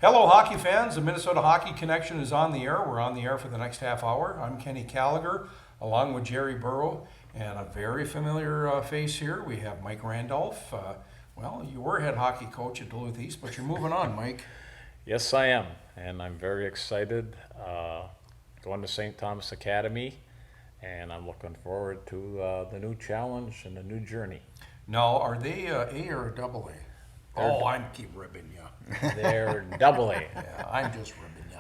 Hello, hockey fans. The Minnesota Hockey Connection is on the air. We're on the air for the next half hour. I'm Kenny Gallagher, along with Jerry Burrow, and a very familiar face here. We have Mike Randolph. Well, you were head hockey coach at Duluth East, but you're moving on, Mike. Yes, I am, and I'm very excited. Going to St. Thomas Academy, and I'm looking forward to the new challenge and the new journey. Now, are they A or a double A? Oh, I'm keep ribbing you. They're double A. Yeah, I'm just ribbing you.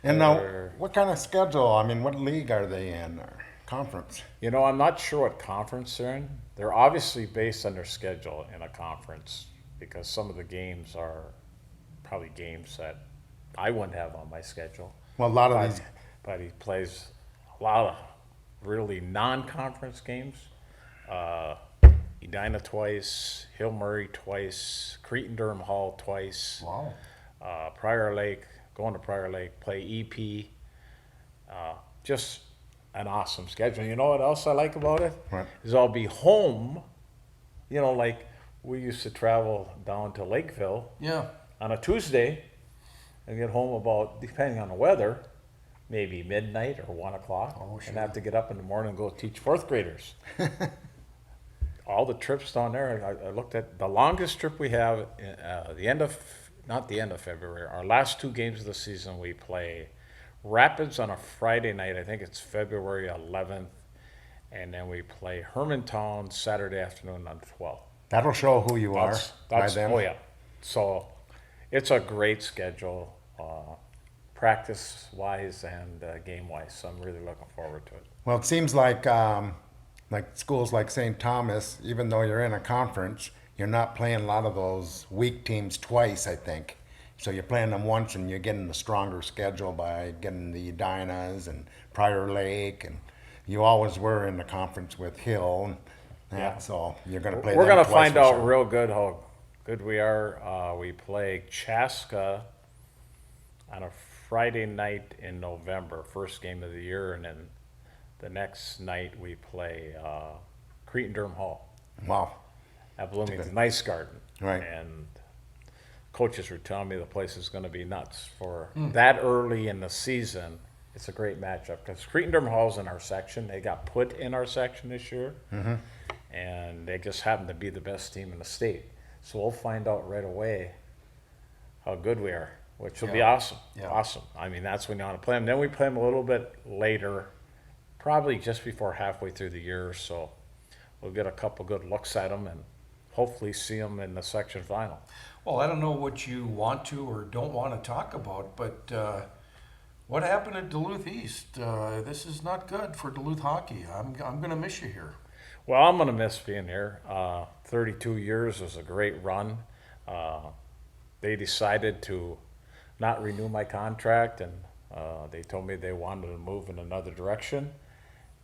And now, what kind of schedule? I mean, what league are they in, or conference? You know, I'm not sure what conference they're in. They're obviously based on their schedule in a conference because some of the games are probably games that I wouldn't have on my schedule. Well, a lot of these. But he plays a lot of really non-conference games. Edina twice, Hill Murray twice, Cretin-Durham Hall twice. Wow. Prior Lake, going to Prior Lake, play EP. Just an awesome schedule. You know what else I like about it? What? Is I'll be home. You know, like we used to travel down to Lakeville Yeah. on a Tuesday and get home about, depending on the weather, maybe midnight or 1 o'clock, Oh, sure. and have to get up in the morning and go teach fourth graders. All the trips down there, I looked at the longest trip we have. Not the end of February. Our last two games of the season, we play Rapids on a Friday night. I think it's February 11th, and then we play Hermantown Saturday afternoon on the 12th. That'll show who you are by then. Oh yeah. So it's a great schedule, practice-wise and game-wise. So I'm really looking forward to it. Well, it seems like schools like St. Thomas, even though you're in a conference, you're not playing a lot of those weak teams twice, I think. So you're playing them once and you're getting the stronger schedule by getting the Edinas and Prior Lake, and you always were in the conference with Hill. Yeah. So you're going to play We're them going to twice find for out sure. real good how good we are. We play Chaska on a Friday night in November, first game of the year, and then the next night we play Cretin-Durham Hall Wow. at Bloomington Nice Garden. Right. And coaches were telling me the place is going to be nuts for that early in the season. It's a great matchup because Cretin-Durham Hall's in our section. They got put in our section this year, and they just happen to be the best team in the state. So we'll find out right away how good we are, which will be Yeah. awesome. Yeah. Awesome. I mean, that's when you want to play them. Then we play them a little bit later, probably just before halfway through the year. So we'll get a couple good looks at them and hopefully see them in the section final. Well, I don't know what you want to or don't want to talk about, but what happened at Duluth East? This is not good for Duluth hockey. I'm going to miss you here. Well, I'm going to miss being here. 32 years was a great run. They decided to not renew my contract, and they told me they wanted to move in another direction.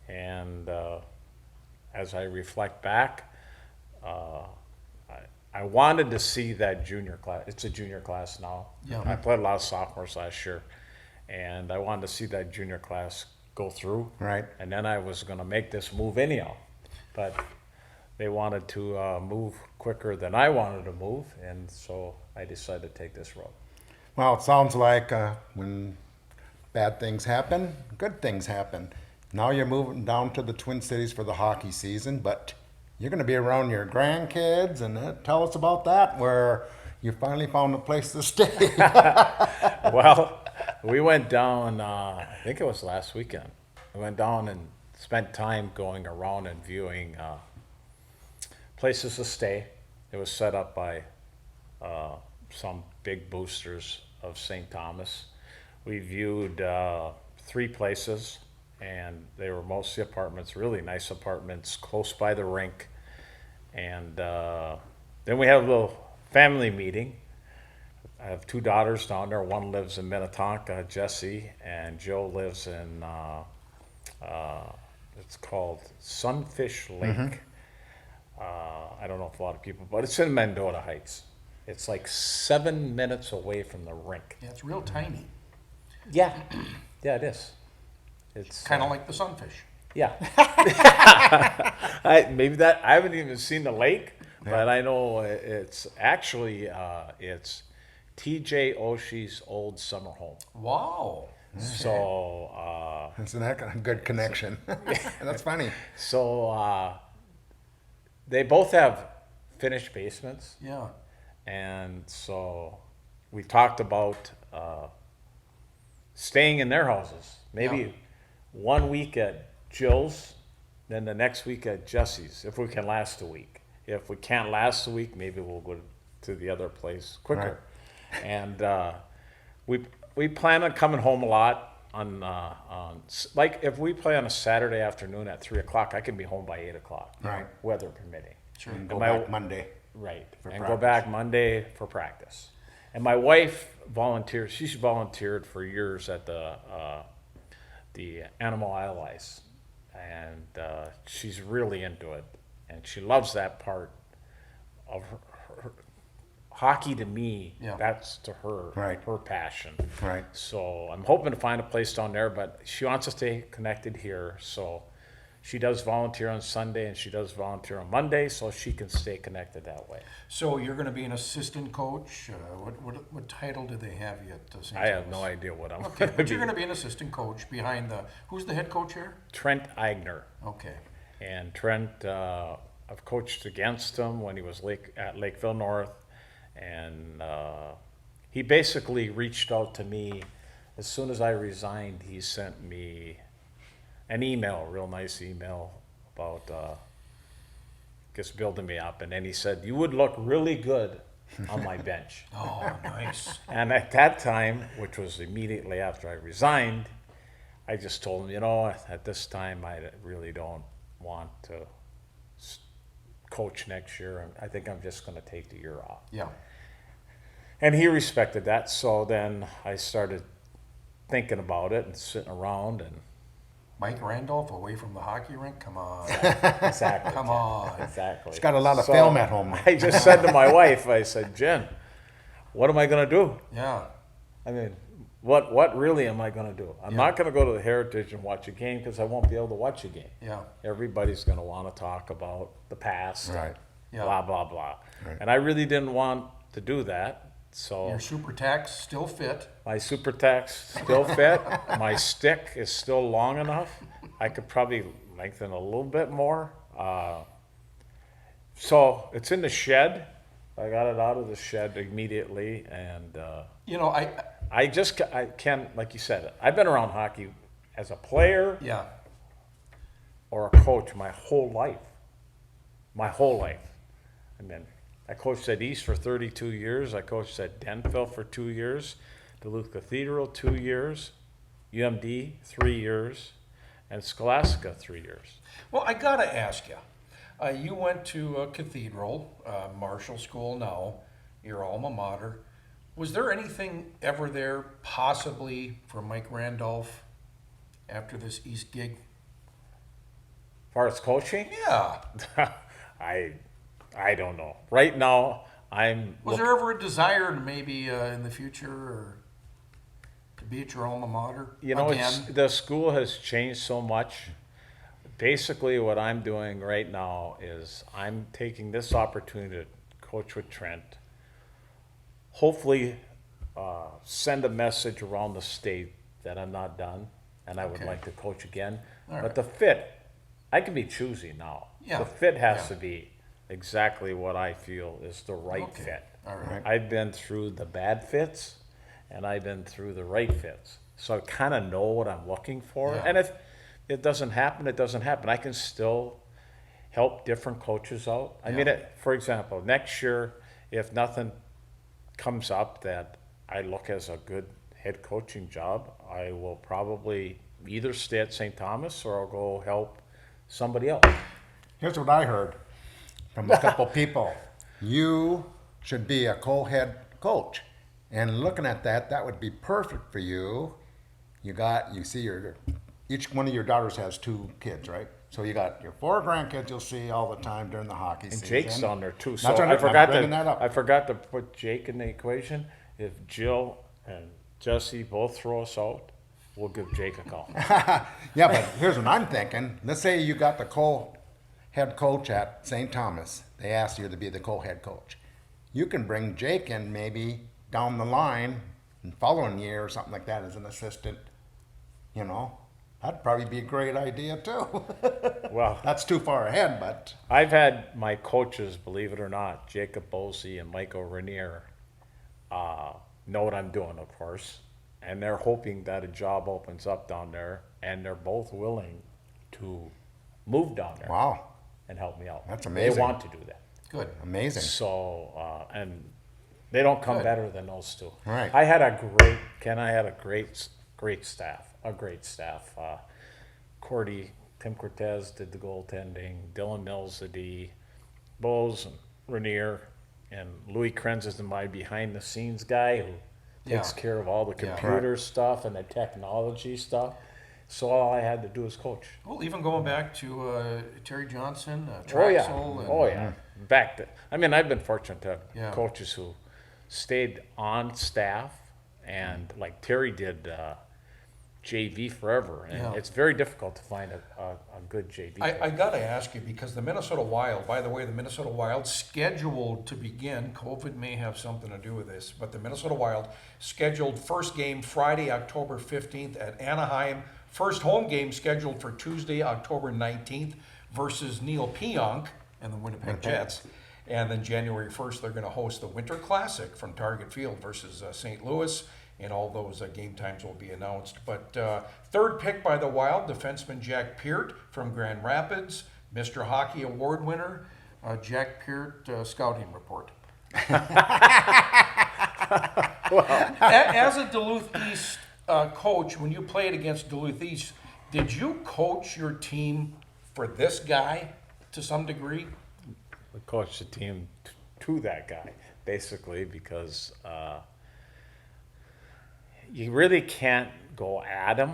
And as I reflect back, I wanted to see that junior class. It's a junior class now. Yeah. I played a lot of sophomores last year, and I wanted to see that junior class go through. Right. And then I was going to make this move anyhow. But they wanted to move quicker than I wanted to move, and so I decided to take this road. Well, it sounds like when bad things happen, good things happen. Now you're moving down to the Twin Cities for the hockey season, but you're going to be around your grandkids, and tell us about that, where you finally found a place to stay. Well, we went down, I think it was last weekend. We went down and spent time going around and viewing places to stay. It was set up by some big boosters of St. Thomas. We viewed 3 places, and they were mostly apartments, really nice apartments, close by the rink. And then we had a little family meeting. I have 2 daughters down there. One lives in Minnetonka, Jessie, and Jill lives in, it's called Sunfish Lake. I don't know if a lot of people, but it's in Mendota Heights. It's like 7 minutes away from the rink. Yeah, it's real tiny. Yeah, yeah, it is. It's Kind of like the sunfish. yeah. Maybe that I haven't even seen the lake, but I know it's actually it's TJ Oshie's old summer home. Wow. So, Isn't that a good connection? That's funny. they both have finished basements. Yeah. And so we talked about staying in their houses. Maybe Yeah. 1 week at Jill's, then the next week at Jesse's, if we can last a week. If we can't last a week, maybe we'll go to the other place quicker. And we plan on coming home a lot on like if we play on a Saturday afternoon at 3 o'clock, I can be home by 8 o'clock, Right. weather permitting. Sure. And go my- back Monday. Right, For and go practice. back Monday for practice. And my wife volunteers. She's volunteered for years at the Animal Allies, and she's really into it. And she loves that part of her hockey. To me, Yeah. that's to her Right. her passion. Right. So I'm hoping to find a place down there, but she wants to stay connected here. So she does volunteer on Sunday and she does volunteer on Monday, so she can stay connected that way. So you're going to be an assistant coach. What title do they have you at St. I have Thomas? no idea what I'm Okay, going to but you're be. going to be an assistant coach behind the. Who's the head coach here? Trent Eigner. Okay. And Trent, I've coached against him when he was at Lakeville North. And he basically reached out to me as soon as I resigned. He sent me an email, a real nice email about just building me up. And then he said, "You would look really good on my bench." Oh, nice. And at that time, which was immediately after I resigned, I just told him, at this time, I really don't want to coach next year. And I think I'm just going to take the year off. Yeah. And he respected that. So then I started thinking about it and sitting around and Mike Randolph away from the hockey rink. Come on. exactly. Come on. Exactly. He's got a lot of film at home. I just said to my wife, I said, "Jen, what am I going to do? Yeah. I mean, what really am I going to do? I'm not going to go to the Heritage and watch a game because I won't be able to watch a game. Yeah. Everybody's going to want to talk about the past, Right. Yeah. blah, blah, blah. Right. And I really didn't want to do that. So Your super tax still fit. my super tax still fit. My stick is still long enough. I could probably lengthen a little bit more. So it's in the shed. I got it out of the shed immediately, and You know, I can, like you said, I've been around hockey as a player yeah. or a coach my whole life. My whole life. I mean, I coached at East for 32 years. I coached at Denville for 2 years, Duluth Cathedral 2 years, UMD 3 years, and Scholastica 3 years. Well, I got to ask you. You went to Cathedral, Marshall School now, your alma mater. Was there anything ever there possibly for Mike Randolph after this East gig? As far as coaching, Yeah. I don't know. Right now, Was there ever a desire to maybe in the future or to be at your alma mater again? The school has changed so much. Basically, what I'm doing right now is I'm taking this opportunity to coach with Trent. Hopefully, send a message around the state that I'm not done and I would Okay. like to coach again. All But right. the fit, I can be choosy now. Yeah. The fit has Yeah. to be exactly what I feel is the right Okay. fit. All right. I've been through the bad fits and I've been through the right fits. So I kind of know what I'm looking for. Yeah. And if it doesn't happen, it doesn't happen. I can still help different coaches out. I mean, Yeah. for example, next year, if nothing comes up that I look as a good head coaching job, I will probably either stay at St. Thomas or I'll go help somebody else. Here's what I heard from a couple people. You should be a co-head coach. And looking at that, that would be perfect for you. You see each one of your daughters has 2 kids, right? So you got your 4 grandkids you'll see all the time during the hockey And season. Jake's down there too. So That's what I forgot I'm bringing that up. I forgot to put Jake in the equation. If Jill and Jesse both throw us out, we'll give Jake a call. Yeah, but here's what I'm thinking. Let's say you got the co-head coach at St. Thomas. They asked you to be the co-head coach. You can bring Jake in maybe down the line, and following year or something like that as an assistant, you know, that'd probably be a great idea too. Well, That's too far ahead, but I've had my coaches, believe it or not, Jacob Bosey and Michael Rainier, know what I'm doing, of course, and they're hoping that a job opens up down there, and they're both willing to move down there wow, and help me out. That's They amazing. want to do that. Good. amazing. So, and they don't come Good. better than those two. Right. I had a great staff. Tim Cortez did the goaltending, Dylan Mills the D, Bose and Rainier, and Louis Krenz is my behind the scenes guy who takes Yeah. care of all the Yeah. computer stuff and the technology stuff. So all I had to do was coach. Well, even going back to Terry Johnson, Oh yeah, Traxel, and oh yeah. Back to, I mean, I've been fortunate to have Yeah. coaches who stayed on staff, and like Terry did JV forever, and Yeah. it's very difficult to find a good JV. I got to ask you, because the Minnesota Wild, by the way, the Minnesota Wild scheduled to begin, COVID may have something to do with this, but the Minnesota Wild scheduled first game Friday, October 15th at Anaheim. First home game scheduled for Tuesday, October 19th versus Neil Pionk and the Winnipeg Jets. And then January 1st, they're going to host the Winter Classic from Target Field versus St. Louis. And all those game times will be announced. But third pick by the Wild, defenseman Jack Peart from Grand Rapids, Mr. Hockey Award winner, Jack Peart scouting report. As a Duluth East coach, when you played against Duluth East, did you coach your team for this guy to some degree? We coached the team to that guy, basically, because you really can't go at him.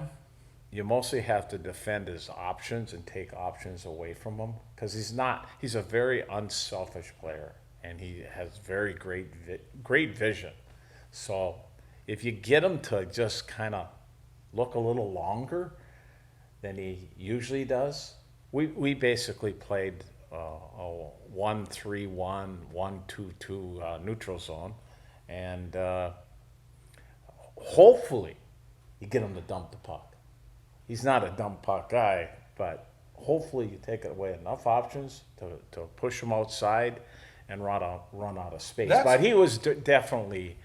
You mostly have to defend his options and take options away from him, because he's a very unselfish player, and he has very great vision. So if you get him to just kind of look a little longer than he usually does, we basically played a 1-3-1, 1-2-2 neutral zone, and hopefully you get him to dump the puck. He's not a dump puck guy, but hopefully you take away enough options to push him outside and run out of space. But he was definitely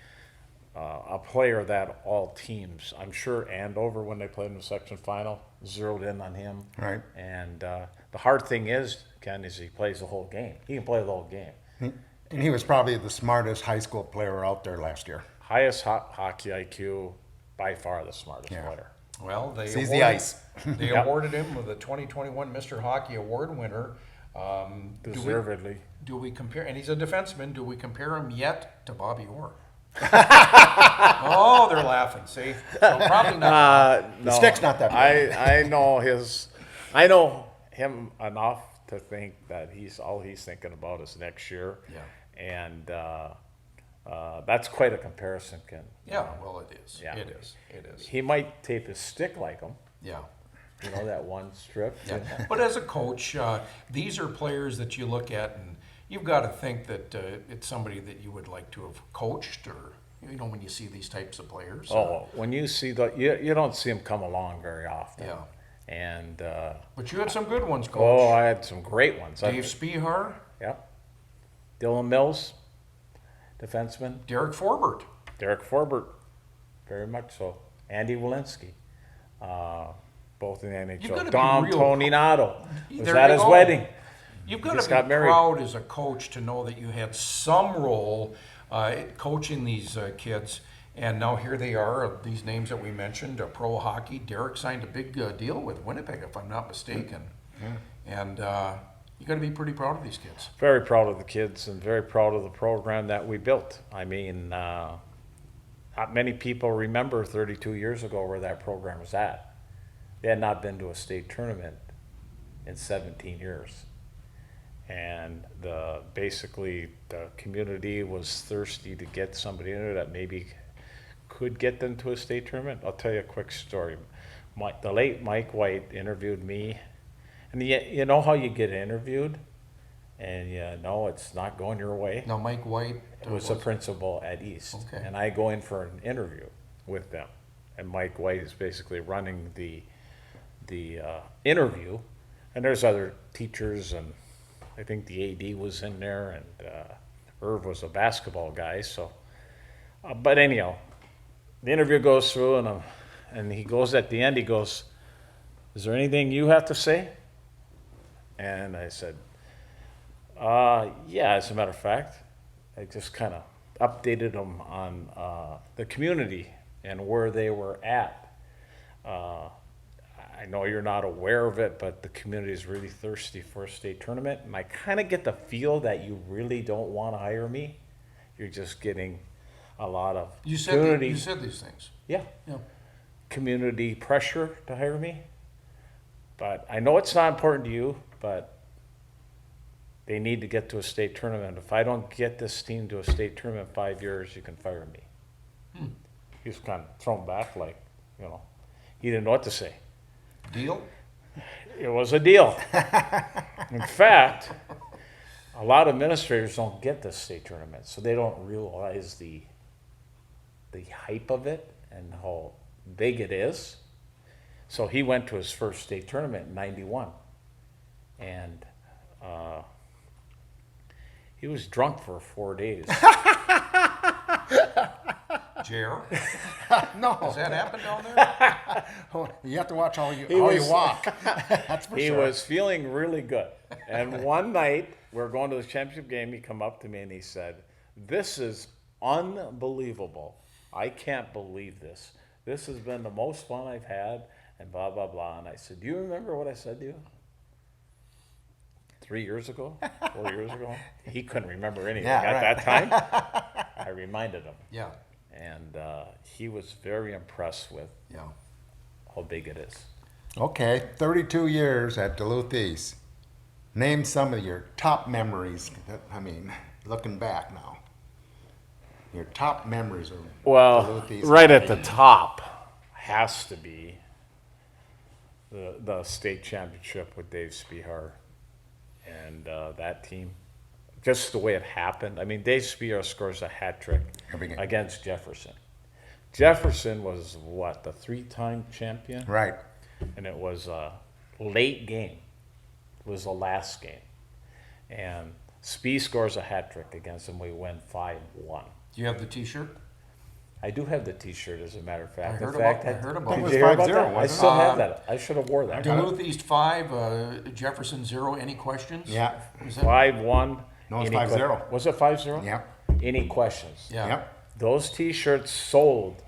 a player that all teams, I'm sure Andover, when they played in the section final, zeroed in on him. Right. And the hard thing is, Ken, is he plays the whole game. He can play the whole game. And he was probably the smartest high school player out there last year. Highest hockey IQ, by far the smartest Yeah. player. Well, they Sees the ice. They Yep. awarded him with the 2021 Mr. Hockey Award winner. Deservedly. Do we compare? And he's a defenseman. Do we compare him yet to Bobby Orr? Oh, they're laughing. See, so probably not. No, stick's not that big. I know him enough to think that all he's thinking about is next year. Yeah. And that's quite a comparison, Ken. Yeah. Well, it is. Yeah. It is. It is. He might tape his stick like him. Yeah. You know, that one strip. Yeah. But as a coach, these are players that you look at, and you've got to think that it's somebody that you would like to have coached, or when you see these types of players. Oh, when you see you don't see him come along very often. Yeah. And But you had some good ones, Coach. oh, I had some great ones. Dave Spihar, Yep. Dylan Mills, defenseman. Derek Forbert. Derek Forbert, very much so. Andy Walensky, both in the You've NHL. gotta be Dom real- Toninato was There at you his go. wedding. You've got Just to got be married. proud as a coach to know that you had some role coaching these kids. And now here they are, these names that we mentioned, pro hockey. Derek signed a big deal with Winnipeg, if I'm not mistaken. And you got to be pretty proud of these kids. Very proud of the kids and very proud of the program that we built. I mean, not many people remember 32 years ago where that program was at. They had not been to a state tournament in 17 years. And basically the community was thirsty to get somebody in there that maybe could get them to a state tournament. I'll tell you a quick story. The late Mike White interviewed me. And you know how you get interviewed? And no, it's not going your way. Now, Mike White Was the principal at East. Okay. And I go in for an interview with them. And Mike White is basically running the interview. And there's other teachers, and I think the AD was in there, and Irv was a basketball guy. So, but anyhow, the interview goes through, and he goes at the end, he goes, "Is there anything you have to say?" And I said, yeah, as a matter of fact. I just kind of updated them on the community and where they were at. I know you're not aware of it, but the community is really thirsty for a state tournament. And I kind of get the feel that you really don't want to hire me. You're just getting a lot of You community. you said these things. Yeah, Yeah. community pressure to hire me. But I know it's not important to you, but they need to get to a state tournament. If I don't get this team to a state tournament in 5 years, you can fire me. He was kind of thrown back, like, he didn't know what to say. Deal? It was a deal. In fact, a lot of administrators don't get this state tournament, so they don't realize the hype of it and how big it is. So he went to his first state tournament in '91, and he was drunk for 4 days. Jer? No, Does that happen down there? you have to watch how you was- walk. That's for He sure. was feeling really good. And one night, we were going to the championship game. He come up to me and he said, "This is unbelievable. I can't believe this. This has been the most fun I've had," and blah, blah, blah. And I said, "Do you remember what I said to you 3 years ago, 4 years ago?" He couldn't remember anything Yeah, at right. that time. I reminded him. Yeah. And he was very impressed with Yeah. how big it is. Okay, 32 years at Duluth East. Name some of your top memories. Looking back now. Your top memories of Well, Duluth East. right at the top has to be the state championship with Dave Spihar and that team. Just the way it happened. I mean, Dave Spihar scores a hat trick Every game. against Jefferson. Jefferson was what, the 3-time champion? Right. And it was a late game. It was the last game. And Spee scores a hat trick against him. We win 5-1. Do you have the T-shirt? I do have the T-shirt, as a matter of fact. I heard In fact, about- I heard about did it. you It hear was about 5-0, that? I wasn't still it? have that. I should have wore that. Duluth East 5, Jefferson 0. Any questions? Yeah. Was that- 5-1. No, it's Any 5-0. Was it 5-0? Yep. Any questions? Yeah. Yep. Those T-shirts sold.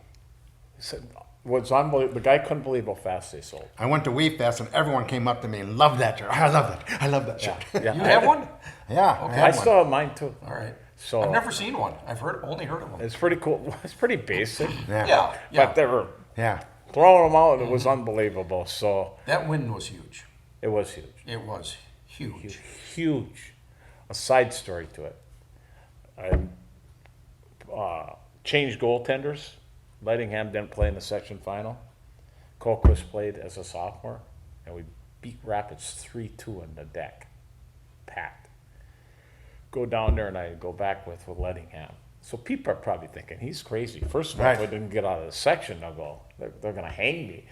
Was unbelievable. The guy couldn't believe how fast they sold. I went to Wee Fest and everyone came up to me and loved that shirt. I love that. I love that shirt. Yeah. You have one? Yeah. Okay. I had I one. still have mine too. All right. So I've never seen one. I've only heard of them. it's pretty cool. It's pretty basic. Yeah. Yeah. Yeah. But they were Yeah. throwing them out, and it was unbelievable. So That win was huge. it was huge. It was huge. Huge. A side story to it. I changed goaltenders. Lettingham didn't play in the section final. Colquist played as a sophomore, and we beat Rapids 3-2 in the deck. Packed. Go down there, and I go back with Lettingham. So people are probably thinking, he's crazy. First of all, if I Right. didn't get out of the section, they'll go, they're going to hang me.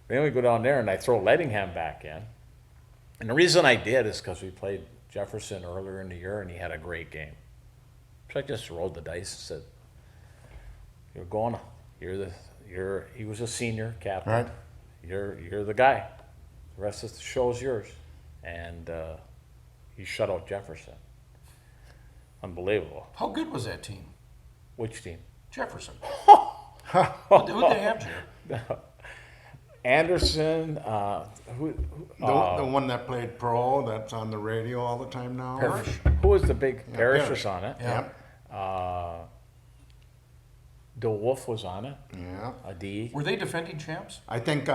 Then we go down there, and I throw Lettingham back in. And the reason I did is because we played Jefferson earlier in the year, and he had a great game. So I just rolled the dice and said, he was a senior captain. Right. You're the guy. The rest of the show is yours. And he shut out Jefferson. Unbelievable. How good was that team? Which team? Jefferson. Who'd they have, Jer? Anderson, The one that played pro that's on the radio all the time now. Parrish? who was the big Parrish Parrish. was on it. Yeah. DeWolf was on it. Yeah. A D. Were they defending champs? I think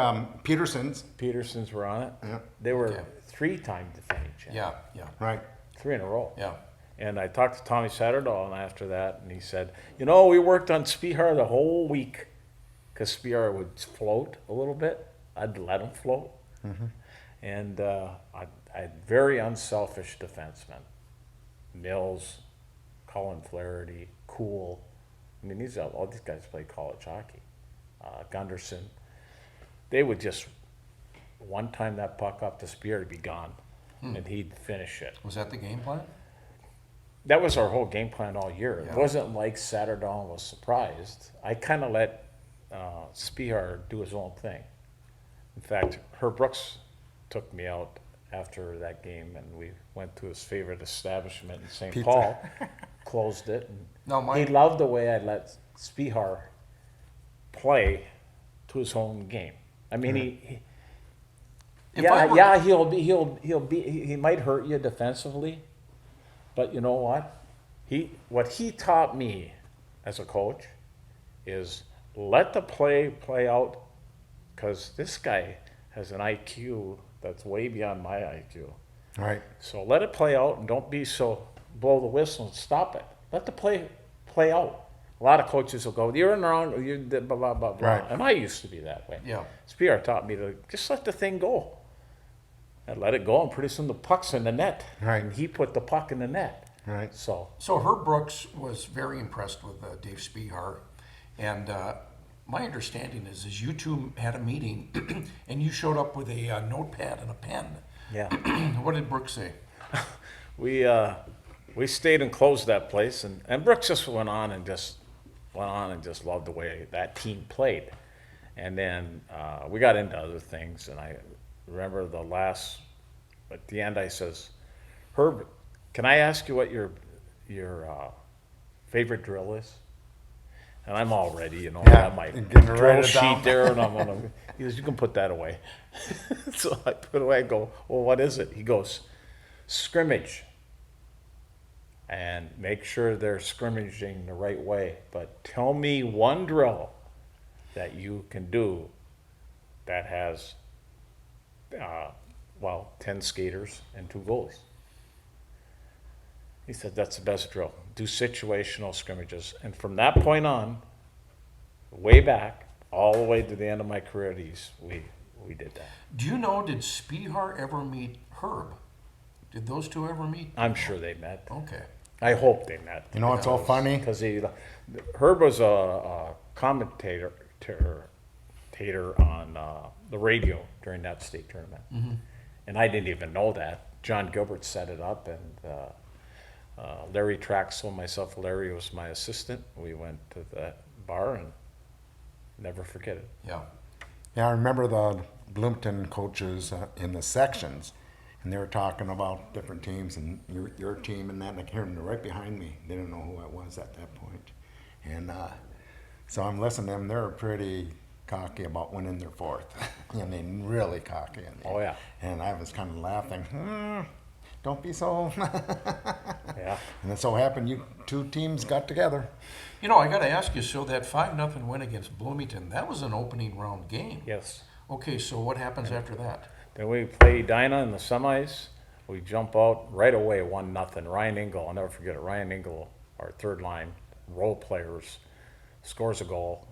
Peterson's. Petersons were on it. Yeah. They were Okay. 3-time defending champs. Yeah. Right. 3 in a row. Yeah. And I talked to Tommy Satterdahl after that, and he said, we worked on Spihar the whole week because Spihar would float a little bit. I'd let him float. And I had very unselfish defensemen. Mills, Colin Flaherty, Cool. I mean, all these guys play college hockey. Gunderson. They would just one time that puck up the spear to be gone, and he'd finish it. Was that the game plan? That was our whole game plan all year. Yeah. It wasn't like Saturdahl was surprised. I kind of let Spihar do his own thing. In fact, Herb Brooks took me out after that game, and we went to his favorite establishment in St. Pizza. Paul, closed it. And No, he loved the way I let Spihar play to his own game. I mean, If I were- he might hurt you defensively, but you know what? What he taught me as a coach is let the play out, because this guy has an IQ that's way beyond my IQ. Right. So let it play out and don't be so blow the whistle and stop it. Let the play out. A lot of coaches will go, you're in the wrong, you did blah, blah, blah, blah. Right. And I used to be that way. Yeah. Spear taught me to just let the thing go. And let it go, and pretty soon the puck's in the net. Right. And he put the puck in the net. Right. So, So Herb Brooks was very impressed with Dave Spihar, and my understanding is you two had a meeting, and you showed up with a notepad and a pen. yeah. What did Brooks say? We stayed and closed that place, and Brooks just went on and just loved the way that team played. And then we got into other things, and I remember at the end I says, Herb, can I ask you what your favorite drill is? And I'm all ready, you know, I have my and getting to drill write it sheet down. there, and I'm gonna, he goes, you can put that away. So I put it away, I go, well, what is it? He goes, scrimmage. And make sure they're scrimmaging the right way. But tell me one drill that you can do that has, 10 skaters and 2 goalies. He said, that's the best drill. Do situational scrimmages. And from that point on, way back, all the way to the end of my career at East, we did that. Do you know, did Spihar ever meet Herb? Did those two ever meet? I'm sure they met. Okay. I hope they met. You know what's so funny? Because Herb was a commentator on the radio during that state tournament. Mm-hmm. And I didn't even know that. John Gilbert set it up, and Larry Traxel, myself, Larry was my assistant. We went to that bar and never forget it. Yeah. Yeah, I remember the Bloomington coaches in the sections, and they were talking about different teams and your team and that, and I heard them right behind me. They didn't know who I was at that point. And so I'm listening to them. They're pretty cocky about winning their fourth. I mean, really cocky. Oh, yeah. And I was kind of laughing. Don't be so. Yeah. And it so happened you two teams got together. You know, I got to ask you, so that 5-0 win against Bloomington, that was an opening round game. Yes. Okay, so what happens after that? Then we play Edina in the semis. We jump out right away, 1-0. Ryan Engel, I'll never forget it. Ryan Engel, our third line role players, scores a goal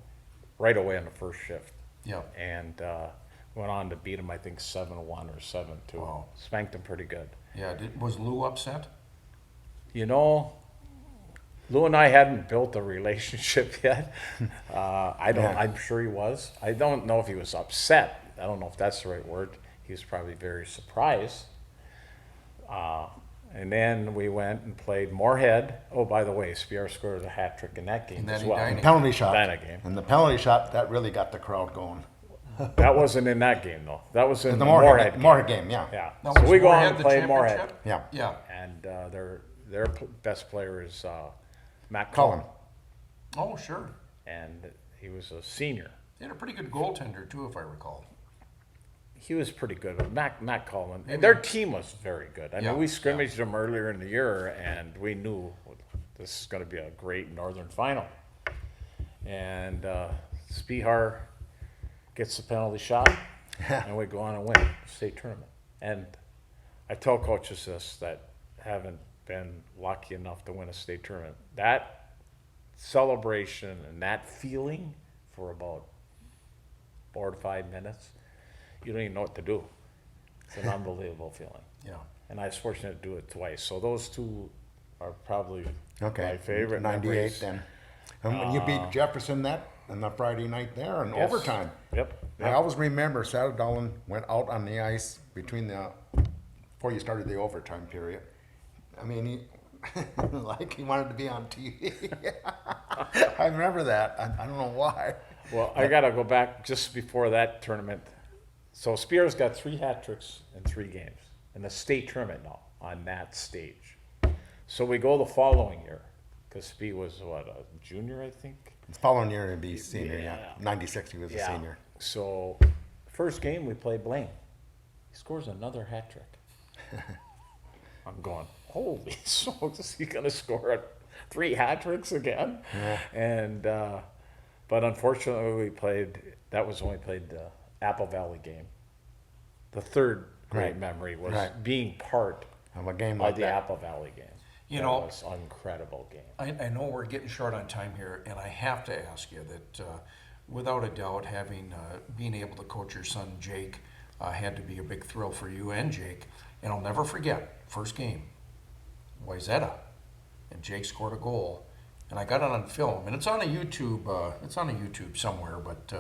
right away in the first shift. Yeah. And went on to beat him, I think 7-1 or 7-2. Wow. Spanked him pretty good. Yeah. Was Lou upset? You know, Lou and I hadn't built a relationship yet. Yeah. I'm sure he was. I don't know if he was upset. I don't know if that's the right word. He was probably very surprised. And then we went and played Moorhead. Oh, by the way, Spear scored a hat trick in that game In that as well. Edina Penalty shot. Edina game. And the penalty shot, that really got the crowd going. That wasn't in that game though. That was in The the Moorhead, game. Moorhead game, yeah. Yeah. Now, So was we go on Moorhead and the play Moorhead. championship? Yeah. Yeah. And their best player is Matt Cullen. Cullen. Oh, sure. And he was a senior. They had a pretty good goaltender, too, if I recall. He was pretty good. But Matt Cullen. Maybe. Their team was very good. I Yeah, mean, we scrimmaged them earlier in the year, and we knew this is going to be a great Northern final. And Spihar gets the penalty shot, and we go on and win the state tournament. And I tell coaches this that haven't been lucky enough to win a state tournament. That celebration and that feeling for about 4 to 5 minutes, you don't even know what to do. It's an unbelievable feeling. Yeah. And I was fortunate to do it twice. So those two are probably Okay. my favorite 98 memories. then. And when you beat Jefferson that on the Friday night there in Yes. overtime. Yep. I always remember Dolan went out on the ice before you started the overtime period. I mean, he like he wanted to be on TV. I remember that. I don't know why. Well, I got to go back just before that tournament. So Spears got 3 hat tricks in 3 games in the state tournament now on that stage. So we go the following year because Spee was what, a junior, I think. The following year he'd be senior. Yeah, Yeah. 96 he was a senior. So first game we play Blaine. He scores another hat trick. I'm going, holy smokes, is he going to score 3 hat tricks again? Yeah. And but unfortunately that was when we played the Apple Valley game. The third great Right. memory was Right. being part Of a game of like the that. Apple Valley game. You That know, was an incredible game. I know we're getting short on time here, and I have to ask you that without a doubt, being able to coach your son Jake had to be a big thrill for you and Jake. And I'll never forget, first game, Wayzata, and Jake scored a goal, and I got it on film, and it's on a YouTube. It's on a YouTube somewhere, but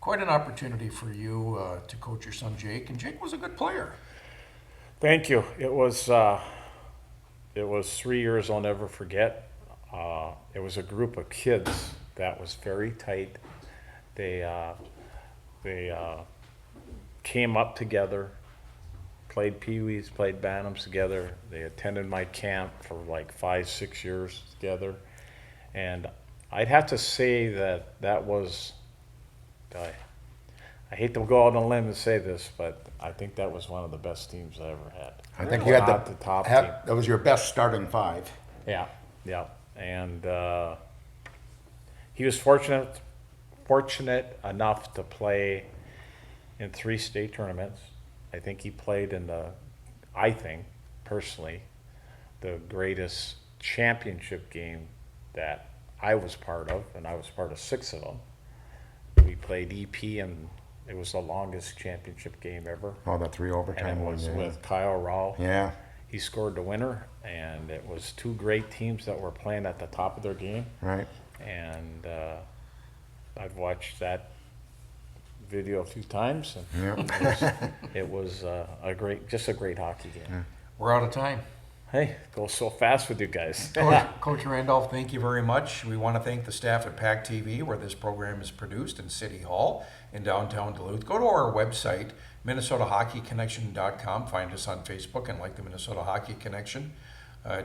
quite an opportunity for you to coach your son Jake, and Jake was a good player. Thank you. It was 3 years I'll never forget. It was a group of kids that was very tight. They came up together, played peewees, played bantams together. They attended my camp for like 5-6 years together, and I'd have to say that was. I hate to go out on a limb and say this, but I think that was one of the best teams I ever had. I think you had Not the top team. that was your best starting 5. Yeah, yeah, and he was fortunate enough to play in 3 state tournaments. I think he played in I think personally, the greatest championship game that I was part of, and I was part of 6 of them. We played EP, and it was the longest championship game ever. Oh, the 3 And overtime it one. was Yeah. with Kyle Rao. Yeah. He scored the winner, and it was 2 great teams that were playing at the top of their game. Right. And I've watched that video a few times, and Yeah. it was a great hockey game. We're out of time. Hey, it goes so fast with you guys. Coach Randolph, thank you very much. We want to thank the staff at PACT-TV, where this program is produced, in City Hall in downtown Duluth. Go to our website, MinnesotaHockeyConnection.com. Find us on Facebook and like the Minnesota Hockey Connection.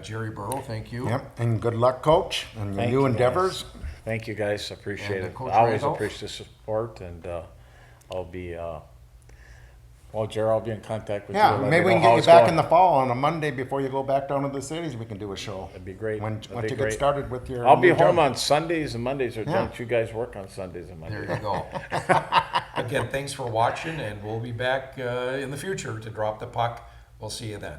Jerry Burrow, thank you. Yep. And good luck, Coach, on your Thank new you, endeavors. guys. Thank you, guys. Appreciate And, it. Coach I always Randolph? appreciate the support, and I'll be. Well, Jared, I'll be in contact with you. Yeah, and let maybe we me can know how get you it's back going. in the fall on a Monday before you go back down to the cities. We can do a show. That'd be great. Once That'd you be get great. started with your. I'll be new home job. on Sundays and Mondays, or Yeah. don't you guys work on Sundays and Mondays? There you go. Again, thanks for watching, and we'll be back in the future to drop the puck. We'll see you then.